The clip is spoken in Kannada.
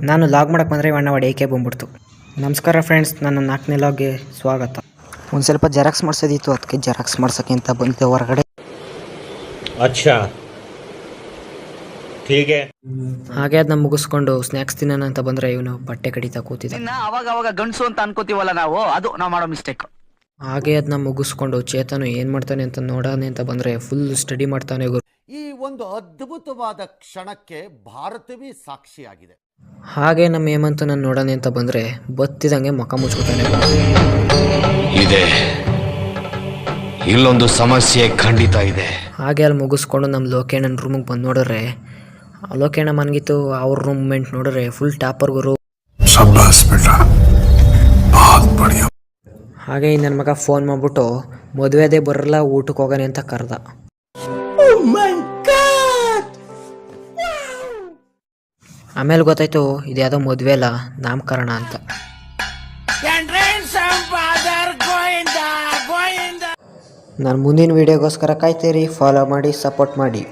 ನಾನು ಲಾಗ್ ಮಾಡಕ್ಕೆ ಬಂದರೆ ಇವಣ್ಣ ಹೊಡೆಯೋಕೆ ಬಂದ್ಬಿಡ್ತು. ನಮಸ್ಕಾರ ಫ್ರೆಂಡ್ಸ್, ನನ್ನ 4ನೇ ಲಾಗ್ಗೆ ಸ್ವಾಗತ. ಒಂದು ಸ್ವಲ್ಪ ಜೆರಾಕ್ಸ್ ಮಾಡಿಸೋದಿತ್ತು, ಅದಕ್ಕೆ ಜೆರಾಕ್ಸ್ ಮಾಡ್ಸೋಕ್ಕೆ ಅಂತ ಬಂದಿದ್ದೆ ಹೊರಗಡೆ. ಅಚ್ಚಾ ಹೀಗೆ ಹಾಗೆ ಅದನ್ನ ಮುಗಿಸ್ಕೊಂಡು ಸ್ನ್ಯಾಕ್ಸ್ ತಿನ್ನೋಣ ಅಂತ ಬಂದರೆ ಇವನು ಬಟ್ಟೆ ಕಡಿತಾ ಕೂತಿದ್ದ. ಅವಾಗ ಗಂಡಸು ಅಂತ ಅನ್ಕೋತೀವಲ್ಲ ನಾವು, ಅದು ನಾವು ಮಾಡೋ ಮಿಸ್ಟೇಕ್. ಹಾಗೆ ಅದನ್ನ ಮುಗಿಸ್ಕೊಂಡು ಚೇತನು ಏನು ಮಾಡ್ತಾನೆ ಅಂತ ನೋಡೋಣ ಅಂತ ಬಂದರೆ ಫುಲ್ ಸ್ಟಡಿ ಮಾಡ್ತಾನೆ. ಈ ಒಂದು ಅದ್ಭುತವಾದ ಕ್ಷಣಕ್ಕೆ ಭಾರತವೇ ಸಾಕ್ಷಿಯಾಗಿದೆ. ಹಾಗೆ ನಮ್ಮ ಹೇಮಂತ್ ನಾನು ನೋಡೋಣ ಅಂತ ಬಂದರೆ ಬತ್ತಿದಂಗೆ ಮುಖ ಮುಚ್ಕೋತಾನೆ. ಇದೆ, ಇಲ್ಲೊಂದು ಸಮಸ್ಯೆ ಖಂಡಿತ ಇದೆ. ಹಾಗೆ ಅಲ್ಲಿ ಮುಗಿಸ್ಕೊಂಡು ನಮ್ಮ ಲೋಕೇಣನ ರೂಮಿಗೆ ಬಂದು ನೋಡಿದ್ರೆ ಲೋಕೇಣ ಮನ್ಗಿತ್ತು. ಅವ್ರ ರೂಮ್ ಮೆಂಟ್ ನೋಡಿದ್ರೆ ಫುಲ್ ಟಾಪರ್ ಗುರು. ಹಾಗೆ ನನ್ನ ಮಗ ಫೋನ್ ಮಾಡ್ಬಿಟ್ಟು ಮದುವೆದೇ ಬರಲ್ಲ, ಊಟಕ್ಕೆ ಹೋಗೋಣ ಅಂತ ಕರೆದ. ಆಮೇಲೆ ಗೊತ್ತಾಯ್ತು ಇದ್ಯಾವುದೋ ಮದುವೆ ಅಲ್ಲ, ನಾಮಕರಣ ಅಂತ. ನಾನು ಮುಂದಿನ ವೀಡಿಯೋಗೋಸ್ಕರ ಕಾಯ್ತೀರಿ. ಫಾಲೋ ಮಾಡಿ, ಸಪೋರ್ಟ್ ಮಾಡಿ.